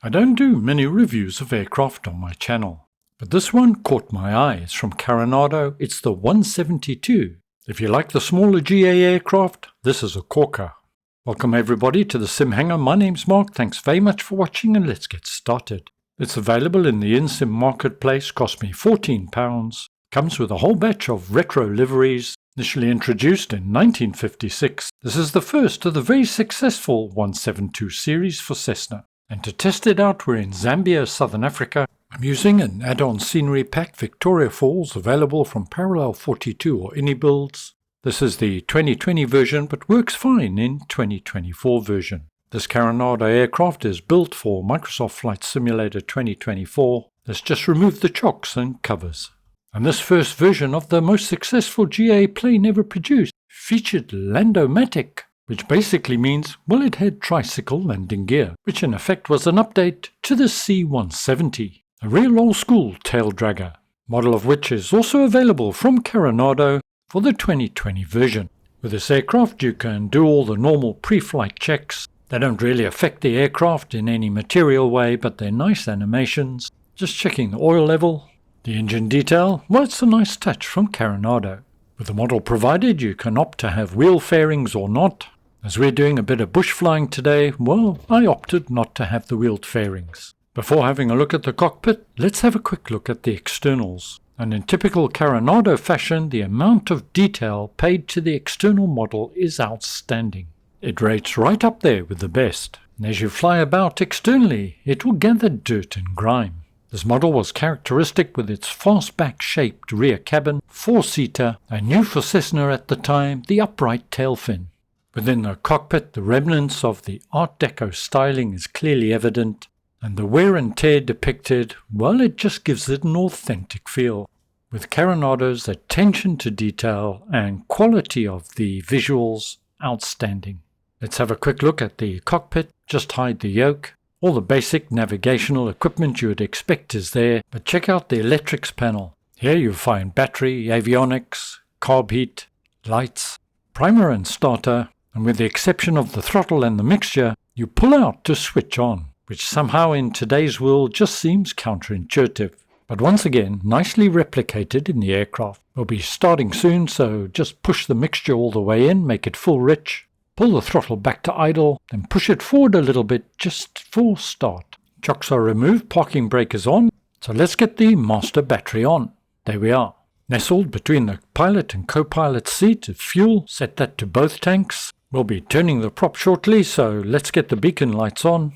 I don't do many reviews of aircraft on my channel, but this one caught my eye. It's from Carenado. It's the 172. If you like the smaller GA aircraft, this is a corker. Welcome everybody to the Sim Hangar. My name's Mark. Thanks very much for watching and let's get started. It's available in the InSim marketplace, cost me £14. Comes with a whole batch of retro liveries. Initially introduced in 1956, this is the first of the very successful 172 series for Cessna. And to test it out, we're in Zambia, Southern Africa. I'm using an add-on scenery pack, Victoria Falls, available from Parallel 42 or Any Builds. This is the 2020 version, but works fine in 2024 version. This Carenado aircraft is built for Microsoft Flight Simulator 2024. Let's just remove the chocks and covers. And this first version of the most successful GA plane ever produced featured Landomatic, which basically means, well, it had tricycle landing gear, which in effect was an update to the C-170, a real old-school tail dragger, model of which is also available from Carenado for the 2020 version. With this aircraft you can do all the normal pre-flight checks. They don't really affect the aircraft in any material way, but they're nice animations. Just checking the oil level. The engine detail, well, it's a nice touch from Carenado. With the model provided, you can opt to have wheel fairings or not. As we're doing a bit of bush flying today, well, I opted not to have the wheeled fairings. Before having a look at the cockpit, let's have a quick look at the externals. And in typical Carenado fashion, the amount of detail paid to the external model is outstanding. It rates right up there with the best. And as you fly about externally, it will gather dirt and grime. This model was characteristic with its fastback-shaped rear cabin, four-seater, and new for Cessna at the time, the upright tail fin. Within the cockpit, the remnants of the Art Deco styling is clearly evident, and the wear and tear depicted, well, it just gives it an authentic feel. With Carenado's attention to detail and quality of the visuals, outstanding. Let's have a quick look at the cockpit. Just hide the yoke. All the basic navigational equipment you would expect is there, but check out the electrics panel. Here you'll find battery, avionics, carb heat, lights, primer and starter, and with the exception of the throttle and the mixture, you pull out to switch on, which somehow in today's world just seems counterintuitive. But once again, nicely replicated in the aircraft. We'll be starting soon, so just push the mixture all the way in, make it full rich. Pull the throttle back to idle, then push it forward a little bit just for start. Chocks are removed, parking brake is on, so let's get the master battery on. There we are. Nestled between the pilot and co-pilot seat is fuel, set that to both tanks. We'll be turning the prop shortly, so let's get the beacon lights on.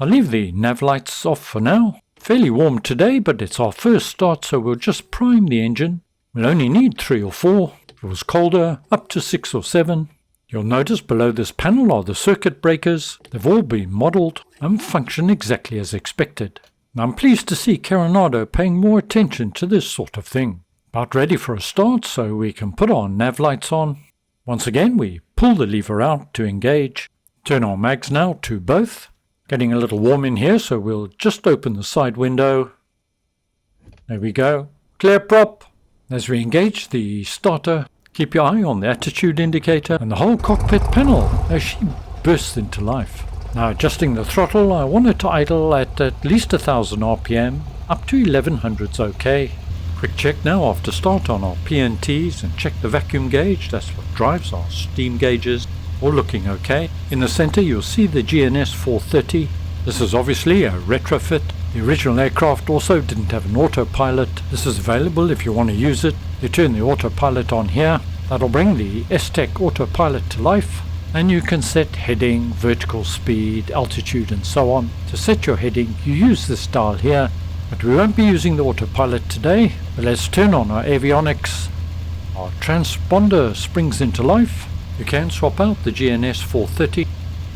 I'll leave the nav lights off for now. Fairly warm today, but it's our first start, so we'll just prime the engine. We'll only need 3 or 4. If it was colder, up to 6 or 7. You'll notice below this panel are the circuit breakers. They've all been modelled and function exactly as expected. I'm pleased to see Carenado paying more attention to this sort of thing. About ready for a start, so we can put our nav lights on. Once again, we pull the lever out to engage. Turn our mags now to both. Getting a little warm in here, so we'll just open the side window. There we go. Clear prop. As we engage the starter, keep your eye on the attitude indicator and the whole cockpit panel as she bursts into life. Now adjusting the throttle, I want it to idle at least 1000 RPM, up to 1100's okay. Quick check now after start on our PNTs and check the vacuum gauge, that's what drives our steam gauges. All looking okay. In the center you'll see the GNS 430. This is obviously a retrofit. The original aircraft also didn't have an autopilot. This is available if you want to use it. You turn the autopilot on here. That'll bring the S-Tech autopilot to life. And you can set heading, vertical speed, altitude and so on. To set your heading you use this dial here. But we won't be using the autopilot today. But let's turn on our avionics. Our transponder springs into life. You can swap out the GNS 430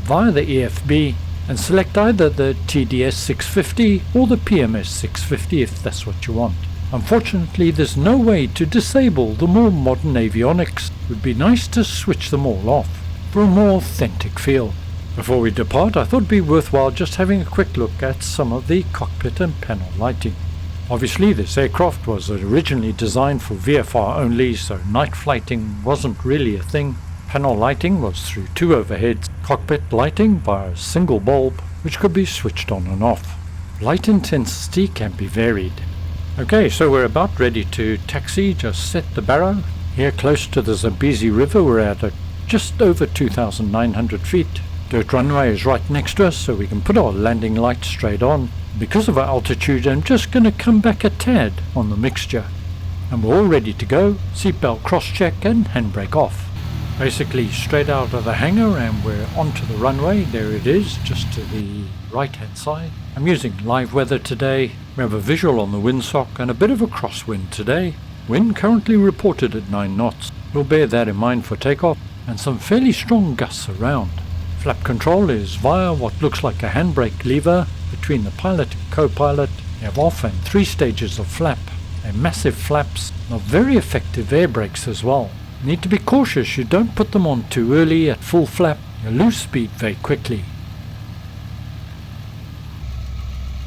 via the EFB and select either the TDS 650 or the PMS 650 if that's what you want. Unfortunately, there's no way to disable the more modern avionics. It would be nice to switch them all off for a more authentic feel. Before we depart, I thought it'd be worthwhile just having a quick look at some of the cockpit and panel lighting. Obviously, this aircraft was originally designed for VFR only, so night flighting wasn't really a thing. Panel lighting was through 2 overheads, cockpit lighting by a single bulb, which could be switched on and off. Light intensity can be varied. Okay, so we're about ready to taxi, just set the barrow. Here close to the Zambezi River, we're at just over 2,900 feet. Dirt runway is right next to us, so we can put our landing lights straight on. Because of our altitude, I'm just going to come back a tad on the mixture. And we're all ready to go. Seatbelt cross-check and handbrake off. Basically straight out of the hangar and we're onto the runway. There it is, just to the right-hand side. I'm using live weather today. We have a visual on the windsock and a bit of a crosswind today. Wind currently reported at 9 knots. We'll bear that in mind for takeoff, and some fairly strong gusts around. Flap control is via what looks like a handbrake lever between the pilot and co-pilot. You have off and 3 stages of flap. They're massive flaps, not very effective air brakes as well. You need to be cautious you don't put them on too early at full flap. You'll lose speed very quickly.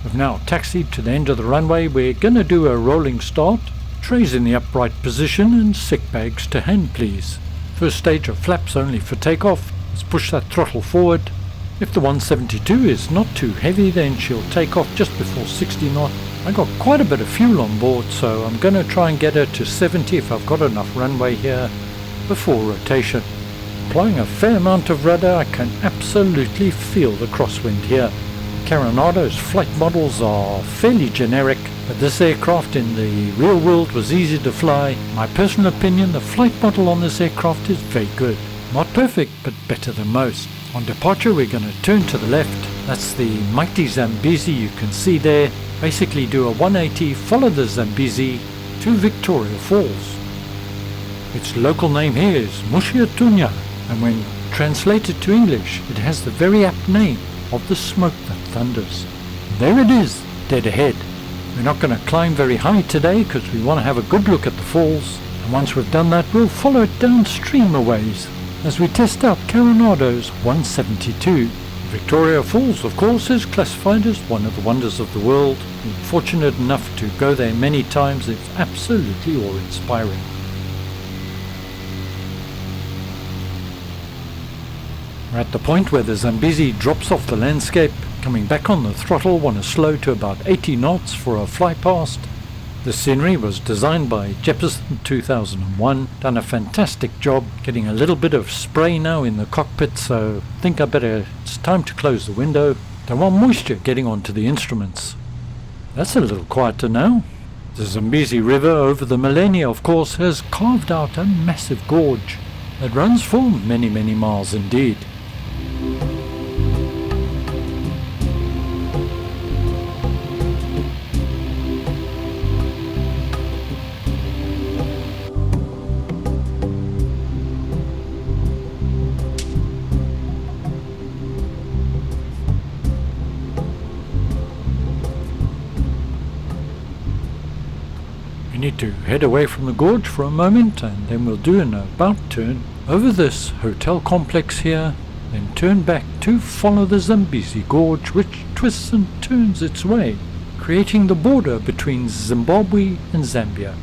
We've now taxied to the end of the runway. We're going to do a rolling start. Trays in the upright position and sick bags to hand, please. First stage of flaps only for takeoff. Let's push that throttle forward. If the 172 is not too heavy, then she'll take off just before 60 knots. I got quite a bit of fuel on board, so I'm going to try and get her to 70 if I've got enough runway here before rotation. Applying a fair amount of rudder, I can absolutely feel the crosswind here. Carenado's flight models are fairly generic, but this aircraft in the real world was easy to fly. My personal opinion, the flight model on this aircraft is very good. Not perfect, but better than most. On departure, we're going to turn to the left. That's the mighty Zambezi you can see there. Basically do a 180, follow the Zambezi to Victoria Falls. Its local name here is Mushiatunya, and when translated to English, it has the very apt name of the smoke that thunders. There it is, dead ahead. We're not going to climb very high today because we want to have a good look at the falls, and once we've done that, we'll follow it downstream a ways as we test out Carenado's 172. Victoria Falls, of course, is classified as one of the wonders of the world. Being fortunate enough to go there many times, it's absolutely awe-inspiring. We're at the point where the Zambezi drops off the landscape. Coming back on the throttle, want to slow to about 80 knots for a fly past. The scenery was designed by Jeppesen 2001, done a fantastic job, getting a little bit of spray now in the cockpit, so I think it's time to close the window. Don't want moisture getting onto the instruments. That's a little quieter now. The Zambezi River over the millennia, of course, has carved out a massive gorge that runs for many, many miles indeed. We need to head away from the gorge for a moment, and then we'll do an about turn over this hotel complex here, then turn back to follow the Zambezi Gorge, which twists and turns its way, creating the border between Zimbabwe and Zambia.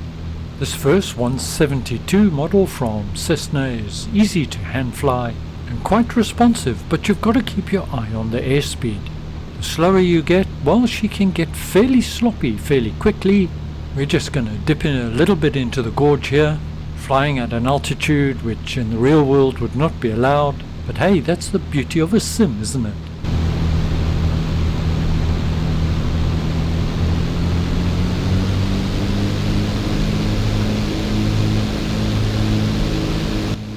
This first 172 model from Cessna is easy to hand fly and quite responsive, but you've got to keep your eye on the airspeed. The slower you get, well, she can get fairly sloppy fairly quickly. We're just going to dip in a little bit into the gorge here, flying at an altitude which in the real world would not be allowed, but hey, that's the beauty of a sim, isn't it?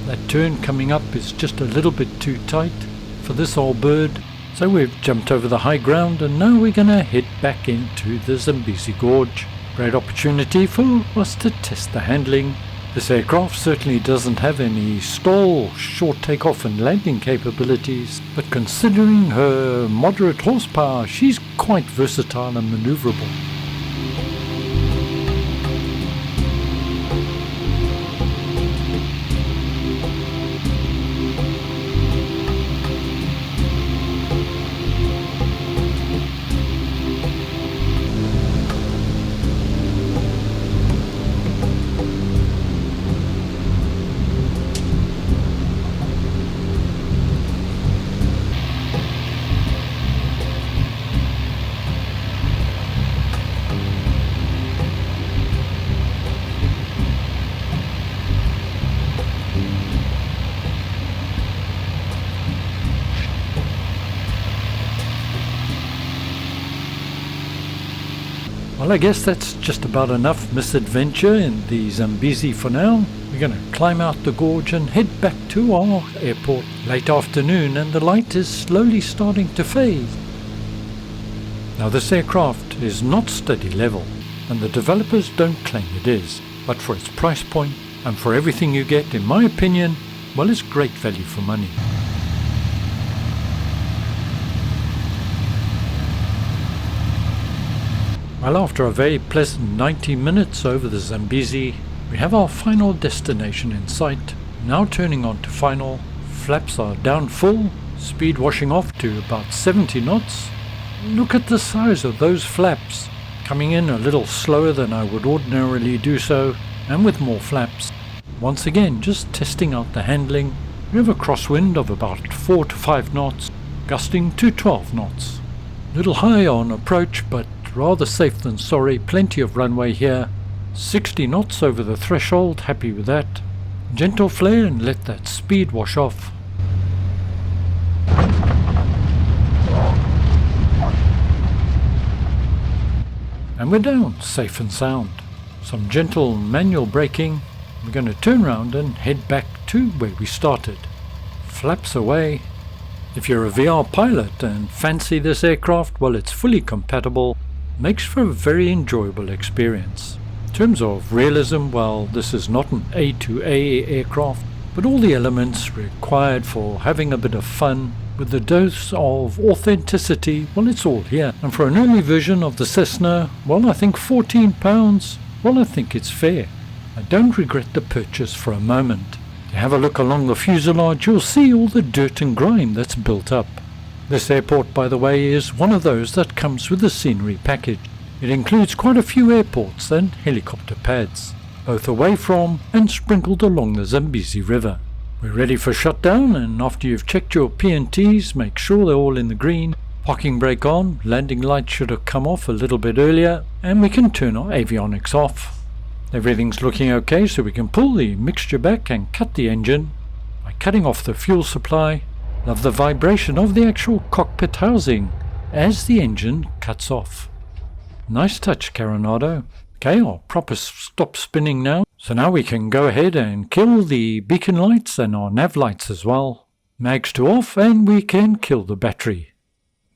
That turn coming up is just a little bit too tight for this old bird, so we've jumped over the high ground and now we're going to head back into the Zambezi Gorge. Great opportunity for us to test the handling. This aircraft certainly doesn't have any stall, short takeoff and landing capabilities, but considering her moderate horsepower, she's quite versatile and maneuverable. Well, I guess that's just about enough misadventure in the Zambezi for now. We're going to climb out the gorge and head back to our airport. Late afternoon and the light is slowly starting to fade. Now this aircraft is not steady level, and the developers don't claim it is, but for its price point and for everything you get, in my opinion, well, it's great value for money. Well, after a very pleasant 90 minutes over the Zambezi, we have our final destination in sight. Now turning on to final, flaps are down full, speed washing off to about 70 knots. Look at the size of those flaps, coming in a little slower than I would ordinarily do so, and with more flaps. Once again, just testing out the handling. We have a crosswind of about 4 to 5 knots, gusting to 12 knots. Little high on approach, but rather safe than sorry. Plenty of runway here. 60 knots over the threshold, happy with that. Gentle flare and let that speed wash off. And we're down, safe and sound. Some gentle manual braking. We're going to turn around and head back to where we started. Flaps away. If you're a VR pilot and fancy this aircraft, well, it's fully compatible. Makes for a very enjoyable experience. In terms of realism, well, this is not an A2A aircraft, but all the elements required for having a bit of fun with the dose of authenticity, well, it's all here. And for an early version of the Cessna, well, I think £14, well, I think it's fair. I don't regret the purchase for a moment. If you have a look along the fuselage, you'll see all the dirt and grime that's built up. This airport, by the way, is one of those that comes with the scenery package. It includes quite a few airports and helicopter pads, both away from and sprinkled along the Zambezi River. We're ready for shutdown, and after you've checked your P&Ts, make sure they're all in the green. Parking brake on, landing light should have come off a little bit earlier, and we can turn our avionics off. Everything's looking okay, so we can pull the mixture back and cut the engine by cutting off the fuel supply. Love the vibration of the actual cockpit housing as the engine cuts off. Nice touch, Carenado. Okay, I'll proper stop spinning now. So now we can go ahead and kill the beacon lights and our nav lights as well. Mags to off, and we can kill the battery.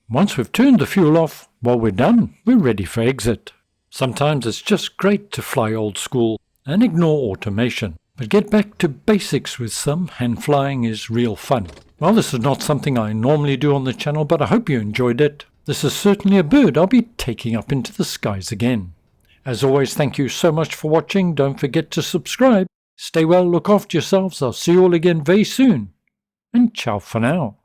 Once we've turned the fuel off, well, we're done. We're ready for exit. Sometimes it's just great to fly old school and ignore automation, but get back to basics with some hand flying is real fun. Well, this is not something I normally do on the channel, but I hope you enjoyed it. This is certainly a bird I'll be taking up into the skies again. As always, thank you so much for watching. Don't forget to subscribe. Stay well, look after yourselves. I'll see you all again very soon. And ciao for now.